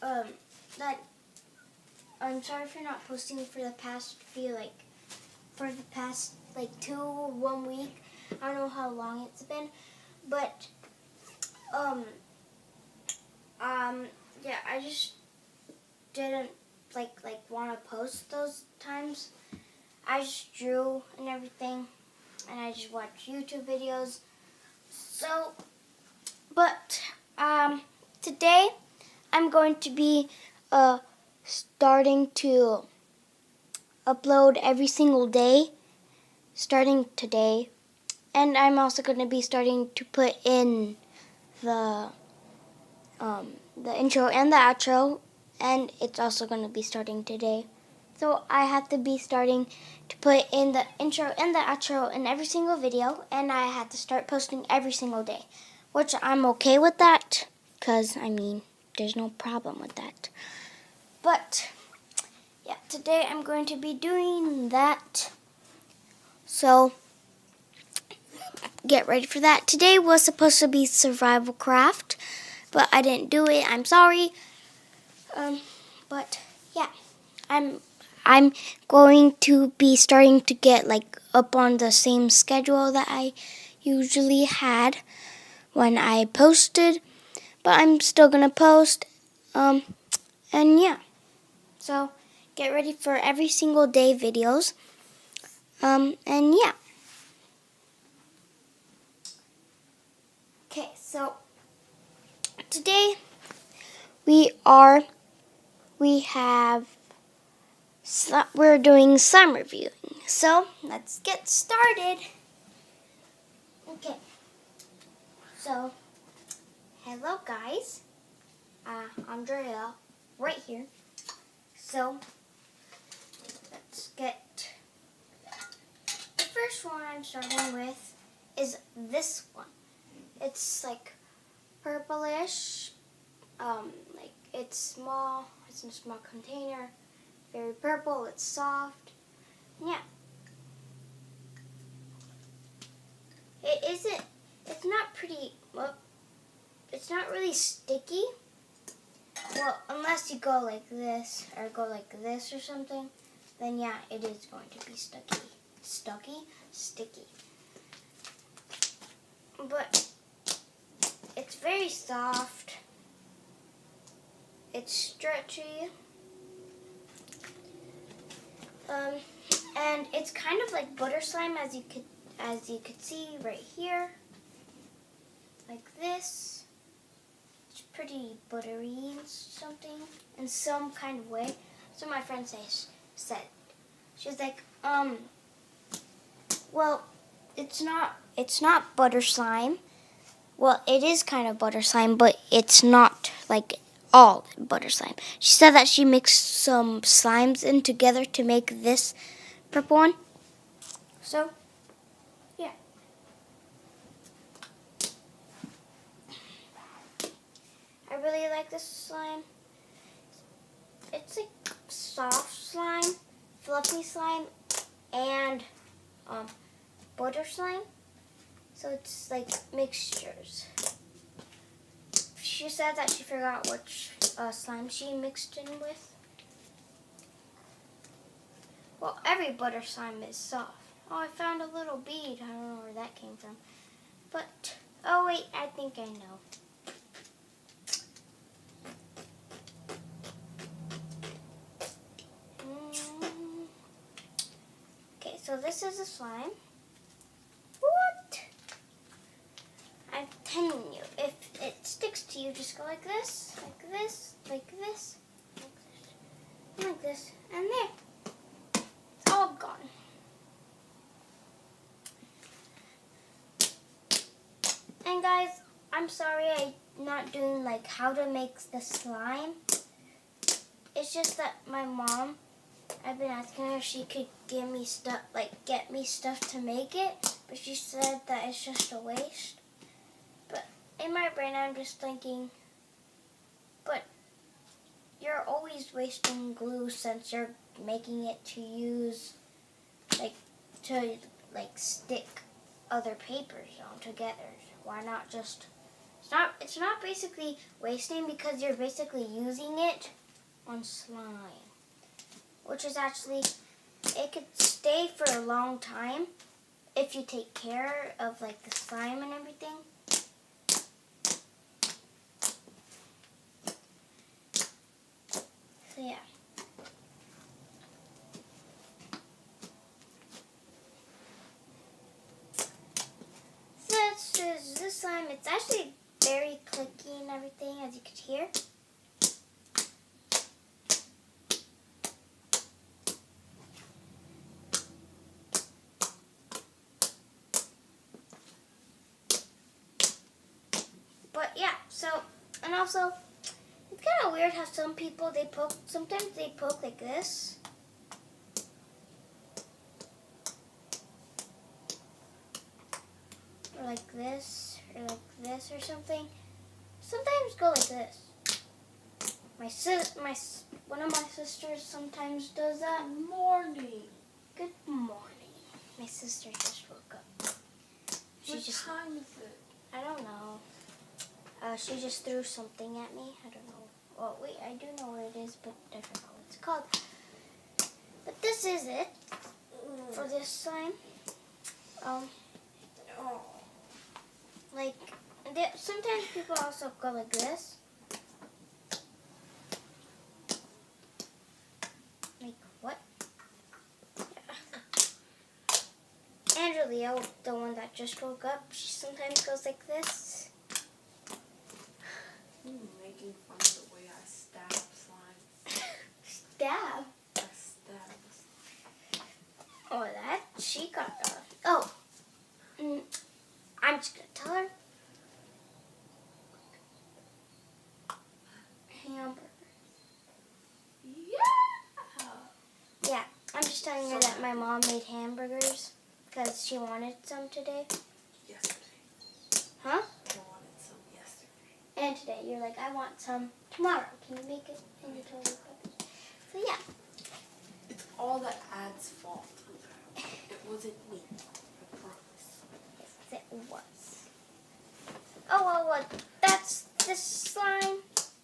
that I'm sorry for not posting for the past like 1 week. I don't know how long it's been, but yeah, I just didn't like want to post those times. I just drew and everything, and I just watched YouTube videos. So, but today I'm going to be starting to upload every single day, starting today, and I'm also going to be starting to put in the intro and the outro, and it's also going to be starting today. So I have to be starting to put in the intro and the outro in every single video, and I have to start posting every single day, which I'm okay with that, because, I mean, there's no problem with that. But, yeah, today I'm going to be doing that. So, get ready for that. Today was supposed to be survival craft, but I didn't do it. I'm sorry. But yeah, I'm going to be starting to get like up on the same schedule that I usually had when I posted, but I'm still gonna post. And yeah, so get ready for every single day videos. And yeah. Okay, so today we're doing slime reviewing. So let's get started. Okay, so hello guys, Andrea right here. So let's get, the first one I'm starting with is this one. It's like purplish, like it's small, it's in a small container, very purple, it's soft. Yeah. It's not pretty, well, it's not really sticky. Well, unless you go like this, or go like this or something, then yeah, it is going to be sticky. But it's very soft. It's stretchy. And it's kind of like butter slime, as you could see right here, like this. It's pretty buttery and something, in some kind of way. So my friend said, she was like, well, it's not butter slime. Well, it is kind of butter slime, but it's not like all butter slime. She said that she mixed some slimes in together to make this purple one. So, yeah. I really like this slime. It's like soft slime, fluffy slime, and butter slime. So it's like mixtures. She said that she forgot which slime she mixed in with. Well, every butter slime is soft. Oh, I found a little bead. I don't know where that came from. But, oh wait, I think I know. Okay, so this is a slime. What? I'm telling you, if it sticks to you, just go like this, like this, like this, like this, and there. It's all gone. And guys, I'm sorry I'm not doing like how to make the slime. It's just that my mom, I've been asking her if she could give me stuff, get me stuff to make it, but she said that it's just a waste. But in my brain, I'm just thinking, but you're always wasting glue since you're making it to use, to stick other papers on together. Why not just It's not basically wasting because you're basically using it on slime, which is actually, it could stay for a long time if you take care of like the slime and everything. So yeah. This slime, it's actually very clicky and everything, as you could hear. But yeah, so, and also, it's kind of weird how some people, sometimes they poke like this. Or like this, or like this or something. Sometimes go like this. One of my sisters sometimes does that. Good morning. Good morning. My sister just woke up. What time is it? I don't know. She just threw something at me. I don't know. Well, wait, I do know what it is, but I forgot what it's called. But this is it for this slime. Like, sometimes people also go like this. Like what? Angelia, the one that just woke up, she sometimes goes like this. Making fun of the way I stab slime. Stab? I stab. Oh, that she got. I'm just gonna tell her. Hamburger. Yeah. Yeah, I'm just telling her that my mom made hamburgers because she wanted some today. Yesterday. Huh? I wanted some yesterday. And today, you're like, I want some tomorrow. Can you make it? And you told me about it. So yeah. It's all that ad's fault. It wasn't me. I promise. Yes, it was. Oh, well, that's this slime.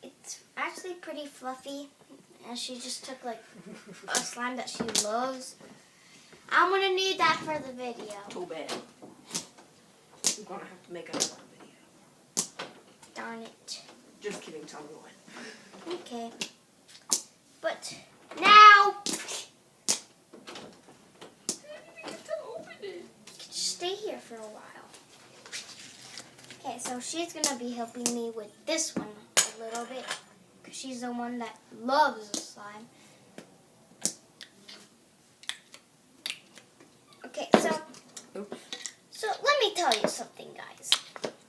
It's actually pretty fluffy. And she just took like a slime that she loves. I'm going to need that for the video. Too bad. We're going to have to make another video. Darn it. Just kidding. Tell me when. Okay. But now, just stay here for a while. Okay, so she's going to be helping me with this one a little bit. Because she's the one that loves the slime. Okay, so let me tell you something, guys.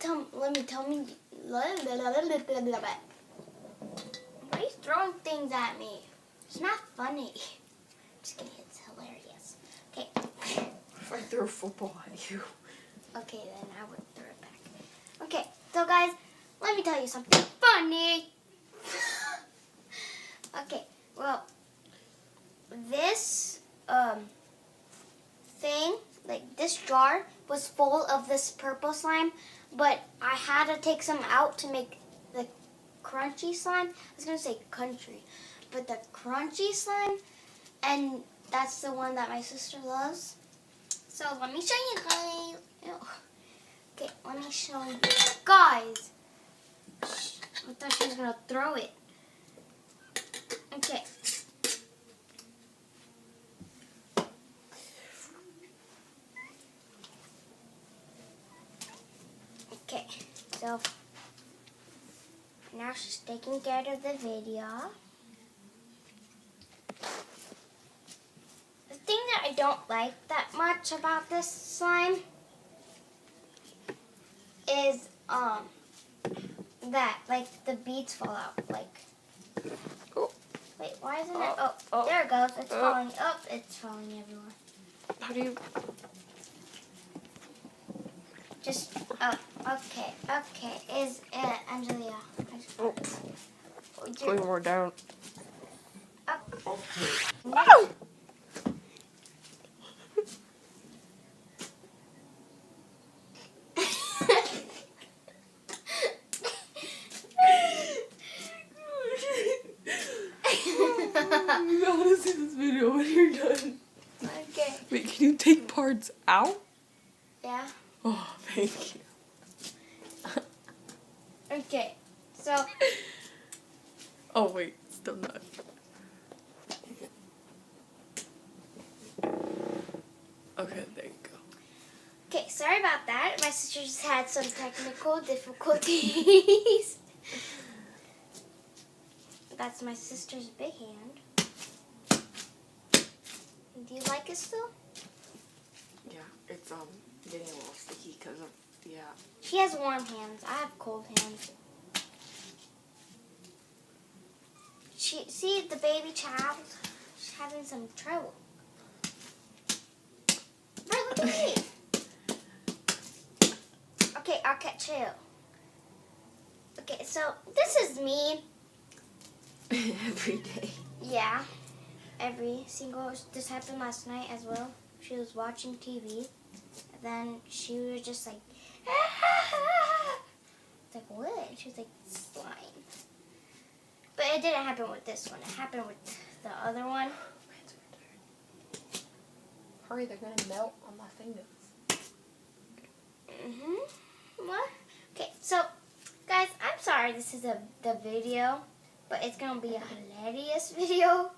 Why are you throwing things at me? It's not funny. Just kidding, it's hilarious. Okay. If I throw a football at you. Okay, then I would throw it back. Okay, so guys, let me tell you something funny. Okay, well, this thing, like this jar, was full of this purple slime, but I had to take some out to make the crunchy slime. I was going to say country, but the crunchy slime, and that's the one that my sister loves. So let me show you guys. Ew. Okay, let me show you guys. I thought she was going to throw it. Okay. Okay, so now she's taking care of the video. The thing that I don't like that much about this slime is that like the beads fall out. Like, Oh. Wait, why isn't it? Oh, there it goes. It's falling. Oh, it's falling everywhere. How do you? Just, okay. Is it, Angelia? Oh. Going more down. Oh. Oh. see this video when you're done. Okay. Wait, can you take parts out? Yeah. Oh, thank you. Okay. So. Oh, wait. Still not. Okay, there you go. Okay, sorry about that. My sister just had some technical difficulties. That's my sister's big hand. Do you like it still? Yeah, it's getting a little sticky because of She has warm hands. I have cold hands. See the baby child? She's having some trouble. Right, look at me. Okay, I'll catch you. Okay, so this is me. every day. Yeah, every single. This happened last night as well. She was watching TV, and then she was just like, like what? And she was like, slime. But it didn't happen with this one. It happened with the other one. Hurry, they're gonna melt on my fingers. What? Okay, so guys, I'm sorry this is the video, but it's gonna be a hilarious video.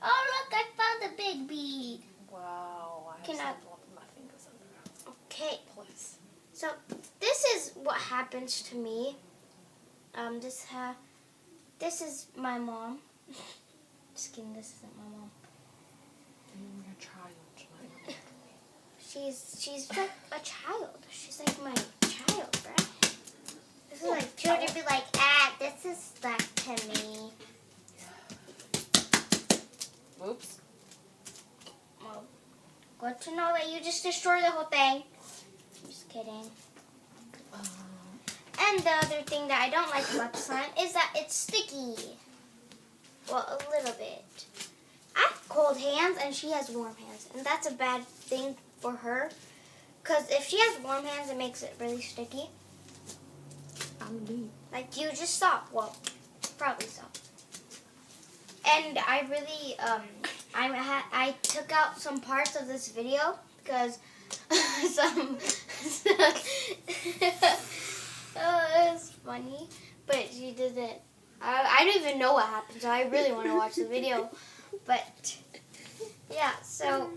Oh look, I found a big bead. Wow, I have Can I- something up in my fingers under. Okay, Please. so this is what happens to me. This is my mom. Just kidding, this isn't my mom. You're a child. She's like a child. She's like my child, right? This is like children be like, this is stuck to me. Whoops. Well, good to know that you just destroyed the whole thing. I'm just kidding. And the other thing that I don't like about the slime is that it's sticky. Well, a little bit. I have cold hands and she has warm hands. And that's a bad thing for her. Because if she has warm hands, it makes it really sticky. I'm deep. Like, you just stop. Well, probably stop. And I really, I took out some parts of this video because it's funny, but she didn't. I don't even know what happened, so I really want to watch the video. But yeah, so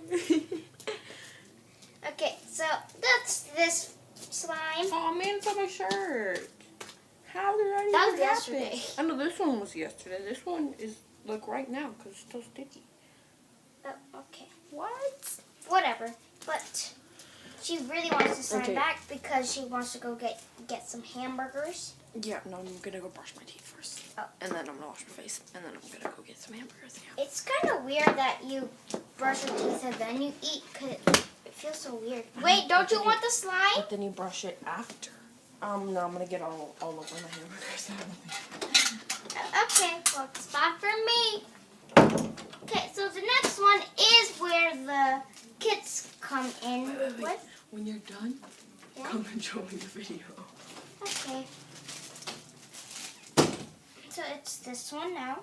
okay, so that's this slime. Oh man, it's on my shirt. How did that even That was happen? yesterday. I know this one was yesterday. This one is like right now because it's still sticky. Oh, okay, What? whatever. But she really wants the slime Okay. back because she wants to go get some hamburgers. Yeah, no, I'm gonna go brush my teeth first. Oh. And then I'm gonna wash my face. And then I'm gonna go get some hamburgers. Yeah. It's kind of weird that you brush your teeth and then you eat because it feels so weird. Wait, don't you want the slime? But then you brush it after. No, I'm gonna get all over my hamburgers. Okay, well, it's not for me. Okay, so the next one is where the kids come in. Wait. What? When you're done, Yeah? come and show me the video. Okay. So it's this one now.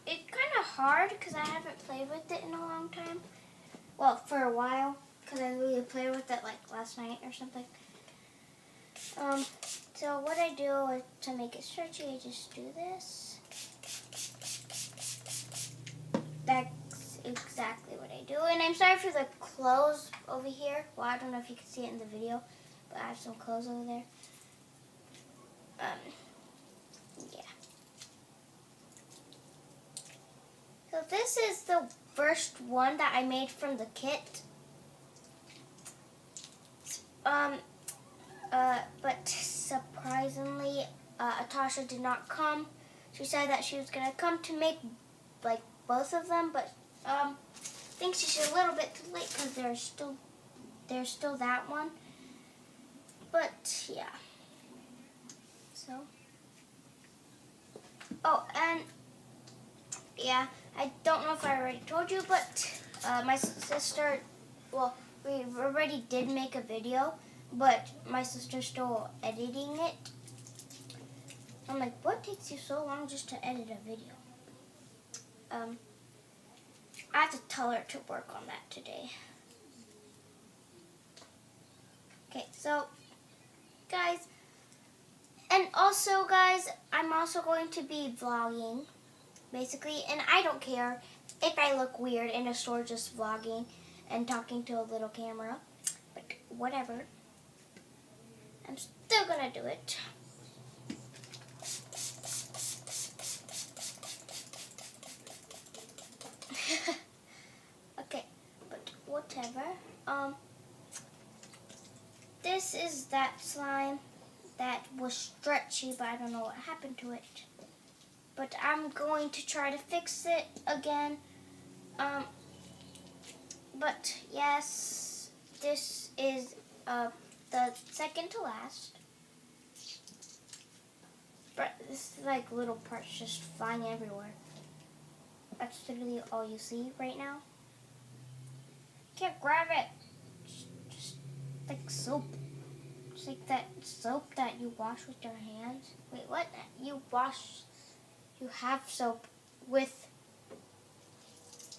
It's kind of hard because I haven't played with it in a long time. Well, for a while, because I really played with it like last night or something. So what I do is to make it stretchy, I just do this. That's exactly what I do. And I'm sorry for the clothes over here. Well, I don't know if you can see it in the video, but I have some clothes over there. Yeah. So this is the first one that I made from the kit. But surprisingly, Atasha did not come. She said that she was gonna come to make like both of them, but I think she's a little bit too late because there's still that one. But yeah. So. Oh, and yeah, I don't know if I already told you, but my sister, well, we already did make a video, but my sister's still editing it. I'm like, what takes you so long just to edit a video? I have to tell her to work on that today. Okay, so guys, and also guys, I'm also going to be vlogging, basically, and I don't care if I look weird in a store just vlogging and talking to a little camera, but whatever. I'm still gonna do it. Okay, but whatever. This is that slime that was stretchy, but I don't know what happened to it. But I'm going to try to fix it again. But yes, this is the second to last. But this is like little parts just flying everywhere. That's literally all you see right now. Can't grab it. Just like soap. It's like that soap that you wash with your hands. Wait, what? You have soap with...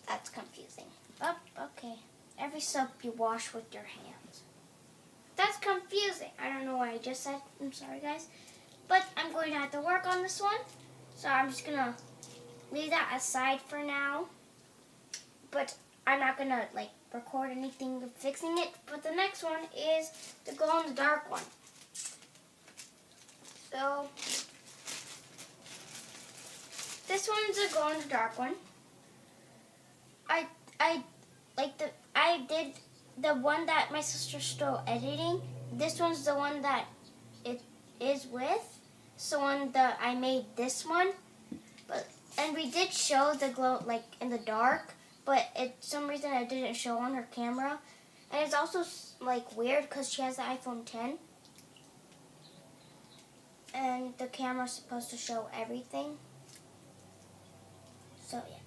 That's confusing. Oh, okay. Every soap you wash with your hands. That's confusing. I don't know what I just said. I'm sorry, guys. But I'm going to have to work on this one. So I'm just going to leave that aside for now. But I'm not going to, like, record anything of fixing it. But the next one is the glow-in-the-dark one. So, this one's a glow-in-the-dark one. I did the one that my sister's still editing. This one's the one that it is with. So one that I made this one. And we did show the glow like in the dark, but some reason I didn't show on her camera. And it's also like weird because she has the iPhone 10. And the camera's supposed to show everything. So yeah.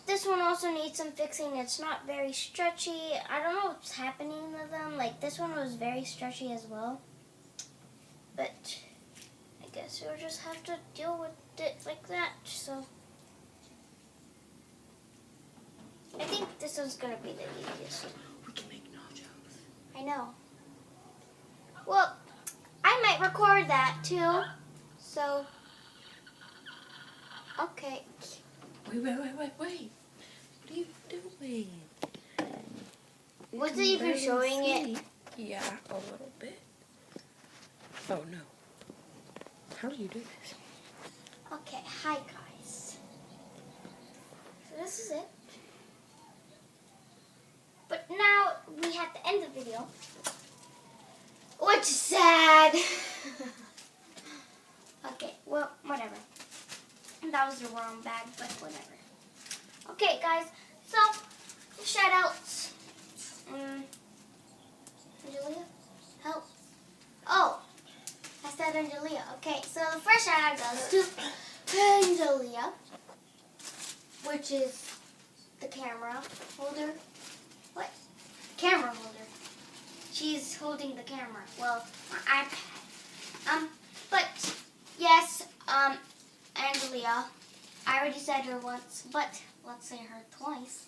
This one also needs some fixing. It's not very stretchy. I don't know what's happening with them. Like this one was very stretchy as well. But I guess we'll just have to deal with it like that. So I think this one's gonna be the easiest. We can make nachos. I know. Well, I might record that too. So okay. Wait. What are you doing? Was it even showing it? Yeah, a little bit. Oh no. How do you do this? Okay, hi guys. So this is it. But now we have to end the video. Which is sad. Okay, well, whatever. That was the wrong bag, but whatever. Okay, guys, so shout outs. Angelia? Help. Oh, I said Angelia. Okay, so the first shout out goes to Angelia, which is the camera holder. What? Camera holder. She's holding the camera. Well, my iPad. But yes, Angelia. I already said her once, but let's say her twice.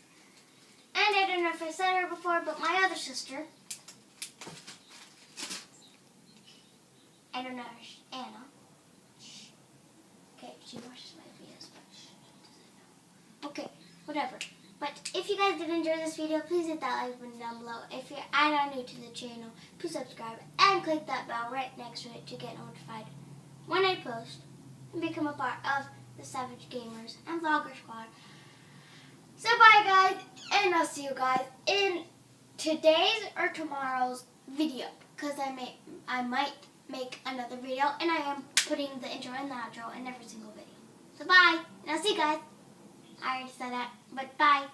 And I don't know if I said her before, but my other sister. I don't know, Anna. Okay, she watches my videos, but she doesn't know. Okay, whatever. But if you guys did enjoy this video, please hit that like button down below. If you're new to the channel, please subscribe and click that bell right next to it to get notified when I post and become a part of the Savage Gamers and Vlogger Squad. So bye guys, and I'll see you guys in today's or tomorrow's video, because I might make another video, and I am putting the intro and the outro in every single video. So bye, and I'll see you guys. I already said that, but bye.